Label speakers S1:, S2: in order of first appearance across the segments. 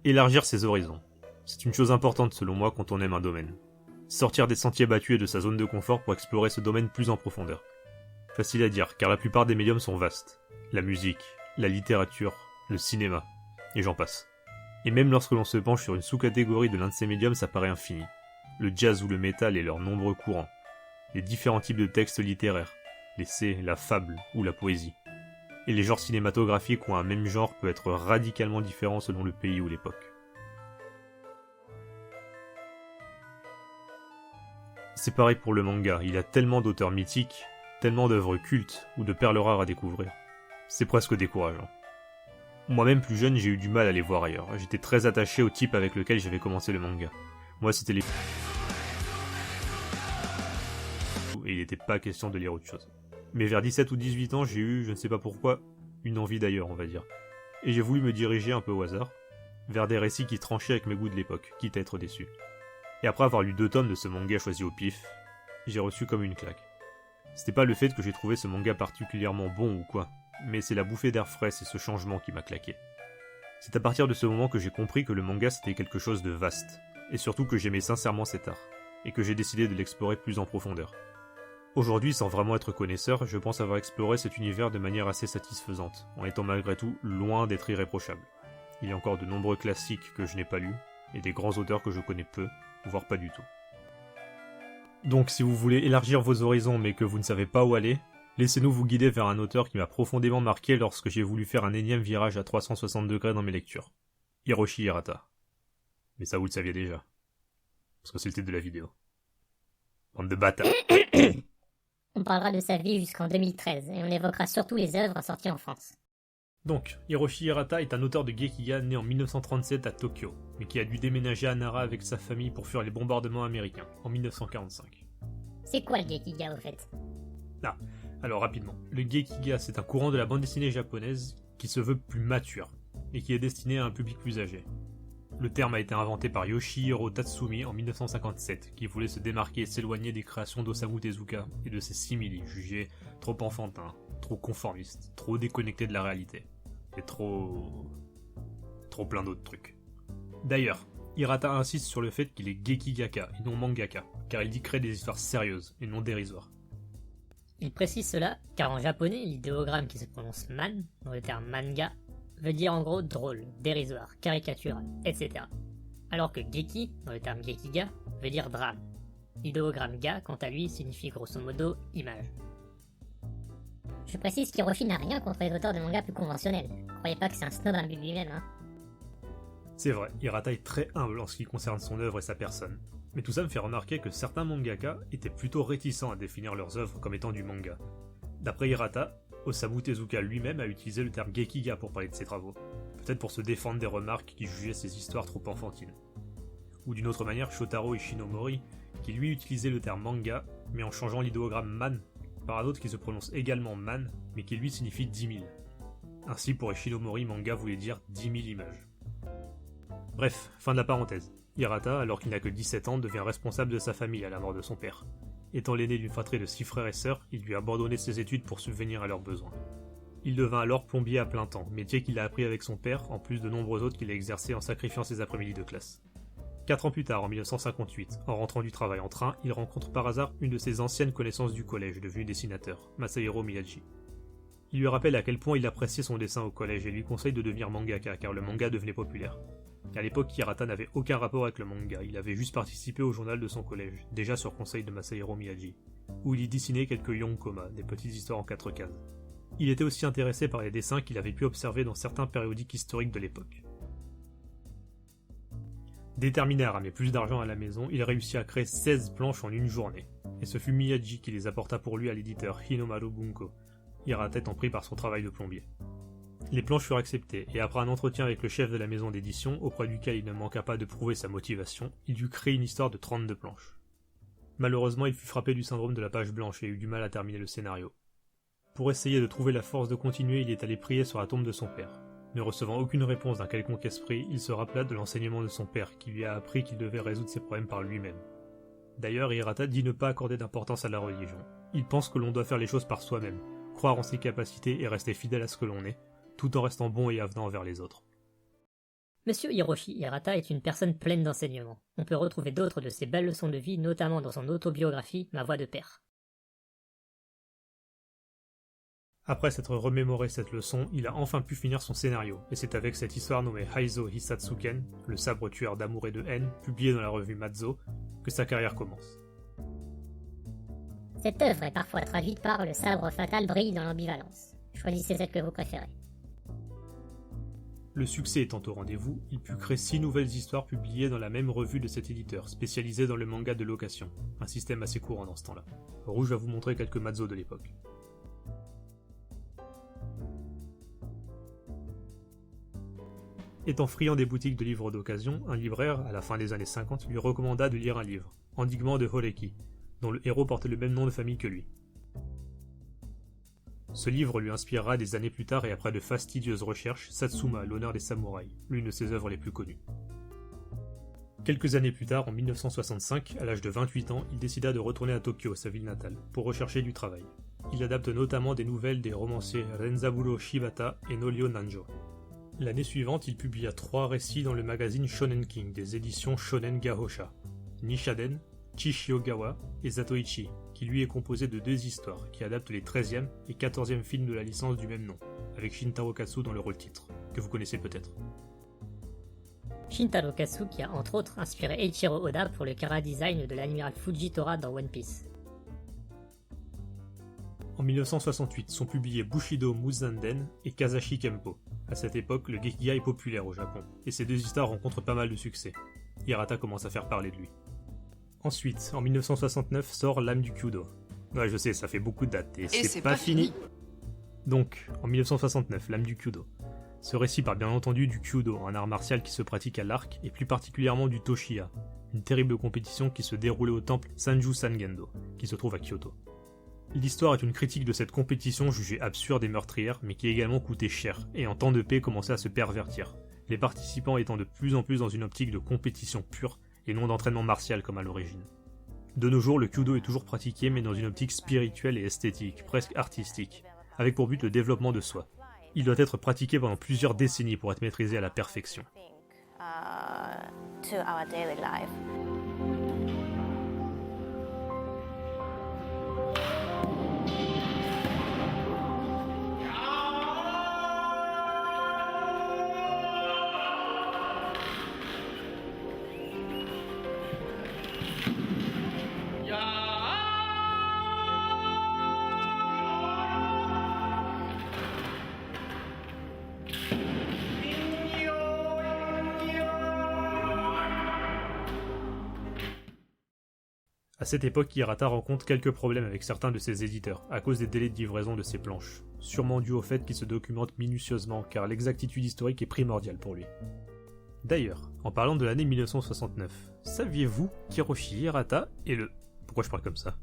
S1: Élargir ses horizons. C'est une chose importante selon moi quand on aime un domaine. Sortir des sentiers battus et de sa zone de confort pour explorer ce domaine plus en profondeur. Facile à dire, car la plupart des médiums sont vastes. La musique, la littérature, le cinéma, et j'en passe. Et même lorsque l'on se penche sur une sous-catégorie de l'un de ces médiums, ça paraît infini. Le jazz ou le métal et leurs nombreux courants. Les différents types de textes littéraires. L'essai, la fable ou la poésie. Et les genres cinématographiques où un même genre peut être radicalement différent selon le pays ou l'époque. C'est pareil pour le manga, il y a tellement d'auteurs mythiques, tellement d'œuvres cultes ou de perles rares à découvrir. C'est presque décourageant. Moi-même plus jeune, j'ai eu du mal à les voir ailleurs. J'étais très attaché au type avec lequel j'avais commencé le manga. Moi, c'était les... Et il n'était pas question de lire autre chose. Mais vers 17 ou 18 ans, j'ai eu, je ne sais pas pourquoi, une envie d'ailleurs, on va dire. Et j'ai voulu me diriger un peu au hasard, vers des récits qui tranchaient avec mes goûts de l'époque, quitte à être déçu. Et après avoir lu 2 tomes de ce manga choisi au pif, j'ai reçu comme une claque. C'était pas le fait que j'ai trouvé ce manga particulièrement bon ou quoi, mais c'est la bouffée d'air frais, c'est ce changement qui m'a claqué. C'est à partir de ce moment que j'ai compris que le manga c'était quelque chose de vaste, et surtout que j'aimais sincèrement cet art, et que j'ai décidé de l'explorer plus en profondeur. Aujourd'hui, sans vraiment être connaisseur, je pense avoir exploré cet univers de manière assez satisfaisante, en étant malgré tout loin d'être irréprochable. Il y a encore de nombreux classiques que je n'ai pas lus, et des grands auteurs que je connais peu, voire pas du tout. Donc si vous voulez élargir vos horizons mais que vous ne savez pas où aller, laissez-nous vous guider vers un auteur qui m'a profondément marqué lorsque j'ai voulu faire un énième virage à 360 degrés dans mes lectures. Hiroshi Hirata. Mais ça vous le saviez déjà. Parce que c'est le titre de la vidéo. Bande de bâtards.
S2: On parlera de sa vie jusqu'en 2013 et on évoquera surtout les œuvres sorties en France.
S1: Donc, Hiroshi Hirata est un auteur de Gekiga né en 1937 à Tokyo, mais qui a dû déménager à Nara avec sa famille pour fuir les bombardements américains, en 1945.
S2: C'est quoi le Gekiga au fait?
S1: Ah, alors rapidement. Le Gekiga, c'est un courant de la bande dessinée japonaise qui se veut plus mature, et qui est destiné à un public plus âgé. Le terme a été inventé par Yoshihiro Tatsumi en 1957, qui voulait se démarquer et s'éloigner des créations d'Osamu Tezuka et de ses simili, jugés trop enfantins, trop conformistes, trop déconnectés de la réalité, et trop plein d'autres trucs. D'ailleurs, Hirata insiste sur le fait qu'il est Gekigaka et non mangaka, car il dit créer des histoires sérieuses et non dérisoires.
S2: Il précise cela car en japonais, l'idéogramme qui se prononce man, dans le terme manga, veut dire en gros drôle, dérisoire, caricatural, etc. Alors que geki, dans le terme gekiga, veut dire drame. L'idéogramme ga, quant à lui, signifie grosso modo image. Je précise qu'Hiroshi n'a rien contre les auteurs de manga plus conventionnels. Croyez pas que c'est un snob imbu de lui-même, hein.
S1: C'est vrai, Hirata est très humble en ce qui concerne son œuvre et sa personne. Mais tout ça me fait remarquer que certains mangaka étaient plutôt réticents à définir leurs œuvres comme étant du manga. D'après Hirata, Osamu Tezuka lui-même a utilisé le terme Gekiga pour parler de ses travaux, peut-être pour se défendre des remarques qui jugeaient ses histoires trop enfantines. Ou d'une autre manière, Shotaro Ishinomori, qui lui utilisait le terme manga, mais en changeant l'idéogramme man par un autre qui se prononce également man, mais qui lui signifie 10 000. Ainsi pour Ishinomori, manga voulait dire 10 000 images. Bref, fin de la parenthèse. Hirata, alors qu'il n'a que 17 ans, devient responsable de sa famille à la mort de son père. Étant l'aîné d'une fratrie de 6 frères et sœurs, il lui a abandonné ses études pour subvenir à leurs besoins. Il devint alors plombier à plein temps, métier qu'il a appris avec son père, en plus de nombreux autres qu'il a exercés en sacrifiant ses après-midi de classe. 4 ans plus tard, en 1958, en rentrant du travail en train, il rencontre par hasard une de ses anciennes connaissances du collège, devenu dessinateur, Masahiro Miyagi. Il lui rappelle à quel point il appréciait son dessin au collège et lui conseille de devenir mangaka, car le manga devenait populaire. À l'époque, Hirata n'avait aucun rapport avec le manga, il avait juste participé au journal de son collège, déjà sur conseil de Masahiro Miyagi, où il y dessinait quelques yonkoma, des petites histoires en 4 cases. Il était aussi intéressé par les dessins qu'il avait pu observer dans certains périodiques historiques de l'époque. Déterminé à ramener plus d'argent à la maison, il réussit à créer 16 planches en une journée, et ce fut Miyagi qui les apporta pour lui à l'éditeur Hinomaru Bunko, Hirata étant pris par son travail de plombier. Les planches furent acceptées, et après un entretien avec le chef de la maison d'édition, auprès duquel il ne manqua pas de prouver sa motivation, il dut créer une histoire de 32 planches. Malheureusement, il fut frappé du syndrome de la page blanche et eut du mal à terminer le scénario. Pour essayer de trouver la force de continuer, il est allé prier sur la tombe de son père. Ne recevant aucune réponse d'un quelconque esprit, il se rappela de l'enseignement de son père, qui lui a appris qu'il devait résoudre ses problèmes par lui-même. D'ailleurs, Hirata dit ne pas accorder d'importance à la religion. Il pense que l'on doit faire les choses par soi-même, croire en ses capacités et rester fidèle à ce que l'on est, tout en restant bon et avenant envers les autres.
S2: Monsieur Hiroshi Hirata est une personne pleine d'enseignements. On peut retrouver d'autres de ses belles leçons de vie, notamment dans son autobiographie Ma voix de père.
S1: Après s'être remémoré cette leçon, il a enfin pu finir son scénario, et c'est avec cette histoire nommée Heizo Hisatsuken, le sabre tueur d'amour et de haine, publié dans la revue Mazo, que sa carrière commence.
S3: Cette œuvre est parfois traduite par Le sabre fatal brille dans l'ambivalence. Choisissez celle que vous préférez.
S1: Le succès étant au rendez-vous, il put créer 6 nouvelles histoires publiées dans la même revue de cet éditeur, spécialisé dans le manga de location, un système assez courant dans ce temps-là. Rouge va vous montrer quelques Mazo de l'époque. Étant friand des boutiques de livres d'occasion, un libraire, à la fin des années 50, lui recommanda de lire un livre, Endiguement de Horeki, dont le héros portait le même nom de famille que lui. Ce livre lui inspirera des années plus tard et après de fastidieuses recherches Satsuma, l'honneur des samouraïs, l'une de ses œuvres les plus connues. Quelques années plus tard, en 1965, à l'âge de 28 ans, il décida de retourner à Tokyo, sa ville natale, pour rechercher du travail. Il adapte notamment des nouvelles des romanciers Renzaburo Shibata et Norio Nanjo. L'année suivante, il publia 3 récits dans le magazine Shonen King des éditions Shonen Gahosha, Nishaden, Chishiogawa et Zatoichi, qui lui est composé de 2 histoires, qui adaptent les 13e et 14e films de la licence du même nom, avec Shintaro Katsu dans le rôle-titre, que vous connaissez peut-être.
S2: Shintaro Katsu qui a entre autres inspiré Eiichiro Oda pour le chara-design de l'amiral Fujitora dans One Piece.
S1: En 1968 sont publiés Bushido Muzanden et Kazashi Kempo. À cette époque, le Gekiga est populaire au Japon, et ces 2 histoires rencontrent pas mal de succès. Hirata commence à faire parler de lui. Ensuite, en 1969 sort L'âme du Kyudo. Ouais, je sais, ça fait beaucoup de dates, et c'est pas fini. Donc, en 1969, L'âme du Kyudo. Ce récit parle bien entendu du Kyudo, un art martial qui se pratique à l'arc, et plus particulièrement du Toshiya, une terrible compétition qui se déroulait au temple Sanju Sangendo, qui se trouve à Kyoto. L'histoire est une critique de cette compétition jugée absurde et meurtrière, mais qui a également coûté cher, et en temps de paix commençait à se pervertir, les participants étant de plus en plus dans une optique de compétition pure, et non d'entraînement martial comme à l'origine. De nos jours, le Kyudo est toujours pratiqué, mais dans une optique spirituelle et esthétique, presque artistique, avec pour but le développement de soi. Il doit être pratiqué pendant plusieurs décennies pour être maîtrisé à la perfection. À cette époque, Hirata rencontre quelques problèmes avec certains de ses éditeurs, à cause des délais de livraison de ses planches, sûrement dû au fait qu'il se documente minutieusement, car l'exactitude historique est primordiale pour lui. D'ailleurs, en parlant de l'année 1969, saviez-vous qu'Hiroshi Hirata est le... Pourquoi je parle comme ça?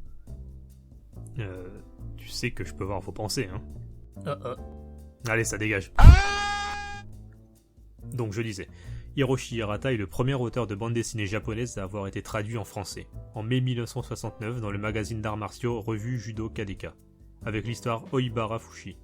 S1: Tu sais que je peux voir vos pensées, hein? Allez, ça dégage. Donc je disais, Hiroshi Hirata est le premier auteur de bande dessinée japonaise à avoir été traduit en français, en mai 1969 dans le magazine d'arts martiaux revue Judo Kadeka, avec l'histoire Oibara Fushi.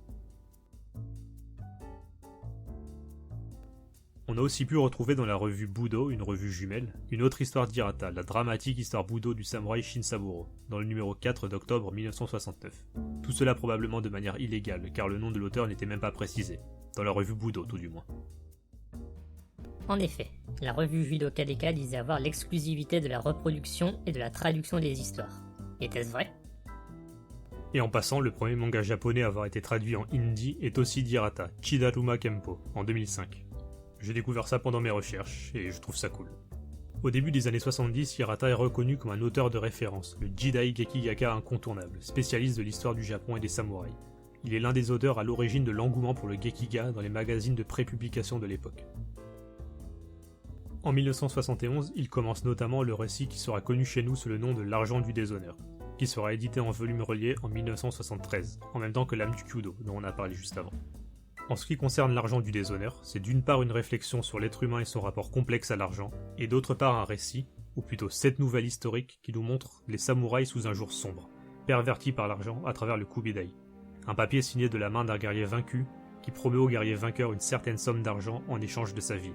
S1: On a aussi pu retrouver dans la revue Budo, une revue jumelle, une autre histoire d'Hirata, la dramatique histoire Budo du samouraï Shinsaburo, dans le numéro 4 d'octobre 1969. Tout cela probablement de manière illégale, car le nom de l'auteur n'était même pas précisé, dans la revue Budo tout du moins.
S2: En effet, la revue Judo Kadeka disait avoir l'exclusivité de la reproduction et de la traduction des histoires. Était-ce vrai?
S1: Et en passant, le premier manga japonais à avoir été traduit en hindi est aussi d'Hirata, Chidaruma Kempo, en 2005. J'ai découvert ça pendant mes recherches, et je trouve ça cool. Au début des années 70, Hirata est reconnu comme un auteur de référence, le Jidai Gekigaka incontournable, spécialiste de l'histoire du Japon et des samouraïs. Il est l'un des auteurs à l'origine de l'engouement pour le Gekiga dans les magazines de prépublication de l'époque. En 1971, il commence notamment le récit qui sera connu chez nous sous le nom de L'Argent du déshonneur, qui sera édité en volume relié en 1973, en même temps que L'âme du Kyudo, dont on a parlé juste avant. En ce qui concerne L'Argent du déshonneur, c'est d'une part une réflexion sur l'être humain et son rapport complexe à l'argent, et d'autre part un récit, ou plutôt 7 nouvelles historiques qui nous montrent les samouraïs sous un jour sombre, pervertis par l'argent à travers le Kubedai, un papier signé de la main d'un guerrier vaincu qui promet au guerrier vainqueur une certaine somme d'argent en échange de sa vie.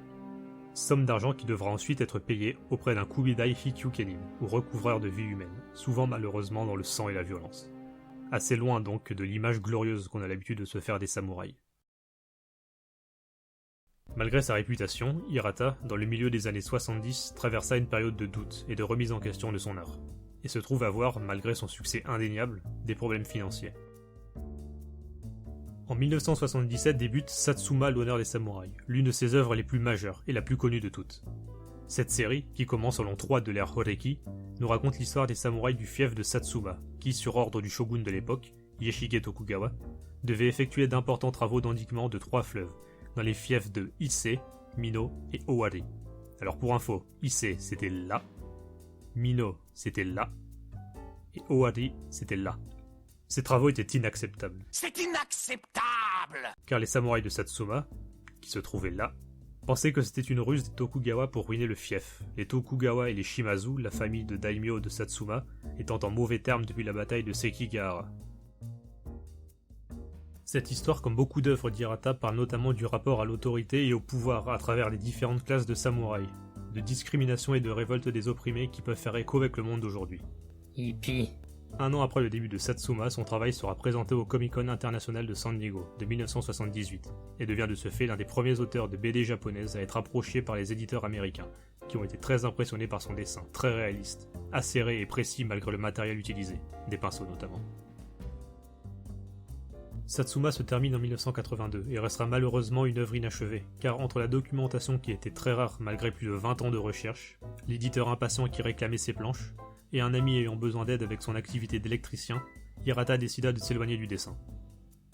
S1: Somme d'argent qui devra ensuite être payée auprès d'un Kubidai Hikyukenin, ou recouvreur de vie humaine, souvent malheureusement dans le sang et la violence. Assez loin donc de l'image glorieuse qu'on a l'habitude de se faire des samouraïs. Malgré sa réputation, Hirata, dans le milieu des années 70, traversa une période de doute et de remise en question de son art, et se trouve avoir, malgré son succès indéniable, des problèmes financiers. En 1977 débute Satsuma l'honneur des samouraïs, l'une de ses œuvres les plus majeures et la plus connue de toutes. Cette série, qui commence au long 3 de l'ère Horeki, nous raconte l'histoire des samouraïs du fief de Satsuma, qui, sur ordre du shogun de l'époque, Yeshige Tokugawa, devaient effectuer d'importants travaux d'endiguement de 3 fleuves, dans les fiefs de Ise, Mino et Owari. Alors pour info, Ise c'était là, Mino c'était là, et Owari c'était là. Ces travaux étaient inacceptables.
S4: C'est inacceptable!
S1: Car les samouraïs de Satsuma, qui se trouvaient là, pensaient que c'était une ruse des Tokugawa pour ruiner le fief, les Tokugawa et les Shimazu, la famille de daimyo de Satsuma, étant en mauvais termes depuis la bataille de Sekigahara. Cette histoire, comme beaucoup d'œuvres d'Hirata, parle notamment du rapport à l'autorité et au pouvoir à travers les différentes classes de samouraïs, de discrimination et de révolte des opprimés qui peuvent faire écho avec le monde d'aujourd'hui.
S2: Hippie.
S1: Un an après le début de Satsuma, son travail sera présenté au Comic-Con international de San Diego de 1978, et devient de ce fait l'un des premiers auteurs de BD japonaises à être approché par les éditeurs américains, qui ont été très impressionnés par son dessin, très réaliste, acéré et précis malgré le matériel utilisé, des pinceaux notamment. Satsuma se termine en 1982 et restera malheureusement une œuvre inachevée, car entre la documentation qui était très rare malgré plus de 20 ans de recherche, l'éditeur impatient qui réclamait ses planches, et un ami ayant besoin d'aide avec son activité d'électricien, Hirata décida de s'éloigner du dessin.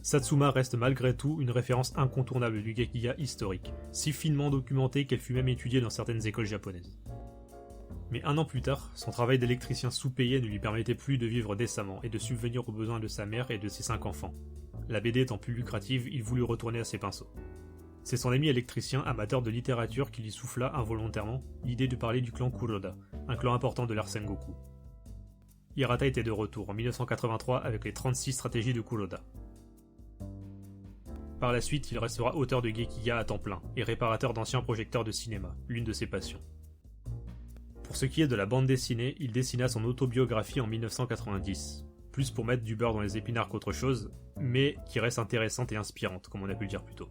S1: Satsuma reste malgré tout une référence incontournable du Gekiga historique, si finement documentée qu'elle fut même étudiée dans certaines écoles japonaises. Mais un an plus tard, son travail d'électricien sous-payé ne lui permettait plus de vivre décemment et de subvenir aux besoins de sa mère et de ses 5 enfants. La BD étant plus lucrative, il voulut retourner à ses pinceaux. C'est son ami électricien, amateur de littérature, qui lui souffla involontairement l'idée de parler du clan Kuroda, un clan important de l'ère Sengoku. Hirata était de retour en 1983 avec les 36 stratégies de Kuroda. Par la suite, il restera auteur de Gekiga à temps plein et réparateur d'anciens projecteurs de cinéma, l'une de ses passions. Pour ce qui est de la bande dessinée, il dessina son autobiographie en 1990, plus pour mettre du beurre dans les épinards qu'autre chose, mais qui reste intéressante et inspirante, comme on a pu le dire plus tôt.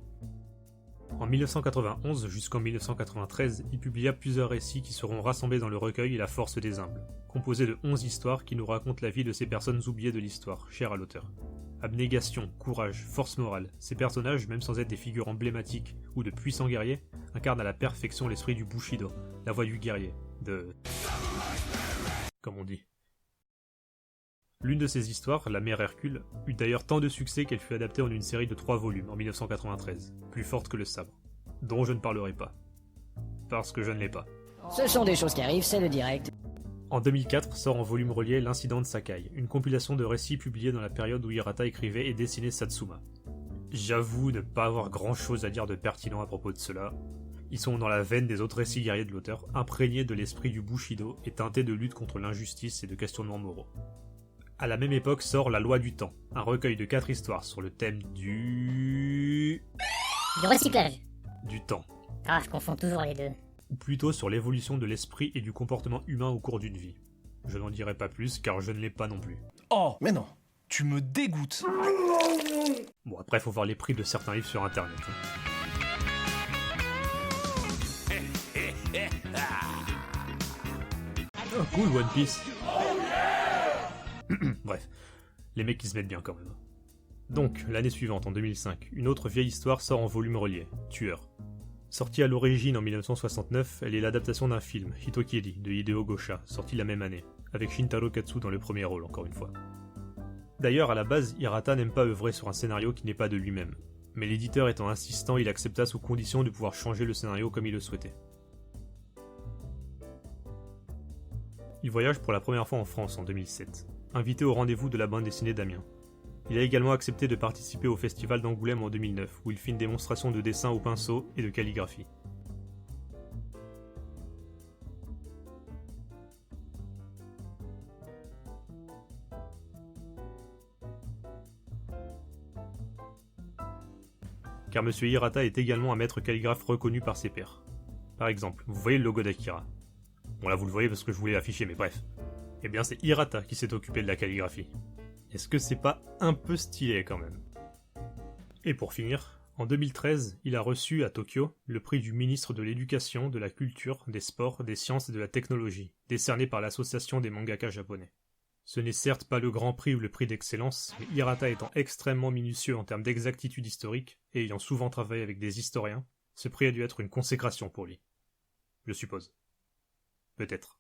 S1: En 1991 jusqu'en 1993, il publia plusieurs récits qui seront rassemblés dans le recueil La Force des Humbles, composé de 11 histoires qui nous racontent la vie de ces personnes oubliées de l'histoire, chères à l'auteur. Abnégation, courage, force morale, ces personnages, même sans être des figures emblématiques ou de puissants guerriers, incarnent à la perfection l'esprit du Bushido, la voix du guerrier, comme on dit. L'une de ces histoires, La Mère Hercule, eut d'ailleurs tant de succès qu'elle fut adaptée en une série de 3 volumes en 1993, plus forte que le sabre, dont je ne parlerai pas. Parce que je ne l'ai pas.
S5: Ce sont des choses qui arrivent, c'est le direct.
S1: En 2004 sort en volume relié L'Incident de Sakai, une compilation de récits publiés dans la période où Hirata écrivait et dessinait Satsuma. J'avoue ne pas avoir grand chose à dire de pertinent à propos de cela. Ils sont dans la veine des autres récits guerriers de l'auteur, imprégnés de l'esprit du Bushido et teintés de lutte contre l'injustice et de questionnements moraux. À la même époque sort La Loi du Temps, un recueil de 4 histoires sur le thème
S3: Du recyclage.
S1: du temps,
S3: Ah, je confonds toujours les deux.
S1: ou plutôt sur l'évolution de l'esprit et du comportement humain au cours d'une vie. Je n'en dirai pas plus car je ne l'ai pas non plus.
S4: Oh, mais non, tu me dégoûtes.
S1: Bon, après faut voir les prix de certains livres sur internet. Oh cool, One Piece. Bref, les mecs qui se mettent bien quand même. Donc, l'année suivante, en 2005, une autre vieille histoire sort en volume relié, Tueur. Sortie à l'origine en 1969, elle est l'adaptation d'un film, Hitokiri, de Hideo Gosha, sorti la même année, avec Shintaro Katsu dans le premier rôle, encore une fois. D'ailleurs, à la base, Hirata n'aime pas œuvrer sur un scénario qui n'est pas de lui-même, mais l'éditeur étant insistant, il accepta sous condition de pouvoir changer le scénario comme il le souhaitait. Il voyage pour la première fois en France en 2007, invité au rendez-vous de la bande dessinée d'Amiens. Il a également accepté de participer au festival d'Angoulême en 2009, où il fit une démonstration de dessin au pinceau et de calligraphie. Car M. Hirata est également un maître calligraphe reconnu par ses pairs. Par exemple, vous voyez le logo d'Akira. Bon là vous le voyez parce que je voulais l'afficher, mais bref. Eh bien c'est Hirata qui s'est occupé de la calligraphie. Est-ce que c'est pas un peu stylé quand même? Et pour finir, en 2013, il a reçu à Tokyo le prix du ministre de l'Éducation, de la Culture, des Sports, des Sciences et de la Technologie, décerné par l'Association des mangakas japonais. Ce n'est certes pas le grand prix ou le prix d'excellence, mais Hirata étant extrêmement minutieux en termes d'exactitude historique, et ayant souvent travaillé avec des historiens, ce prix a dû être une consécration pour lui. Je suppose. Peut-être.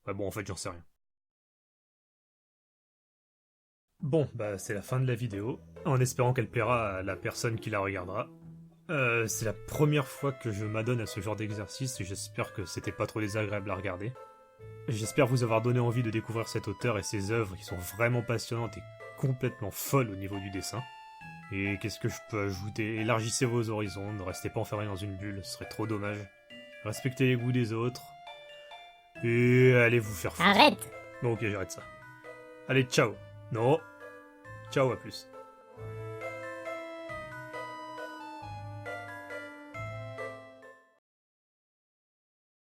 S1: Ouais bon, en fait, j'en sais rien. Bon, bah c'est la fin de la vidéo, en espérant qu'elle plaira à la personne qui la regardera. C'est la première fois que je m'adonne à ce genre d'exercice, et j'espère que c'était pas trop désagréable à regarder. J'espère vous avoir donné envie de découvrir cet auteur et ses œuvres qui sont vraiment passionnantes et complètement folles au niveau du dessin. Et qu'est-ce que je peux ajouter? Élargissez vos horizons, ne restez pas enfermés dans une bulle, ce serait trop dommage. Respectez les goûts des autres. Et allez vous faire foutre.
S3: Arrête!
S1: Bon ok, j'arrête ça. Allez, ciao. Non. Ciao, à plus.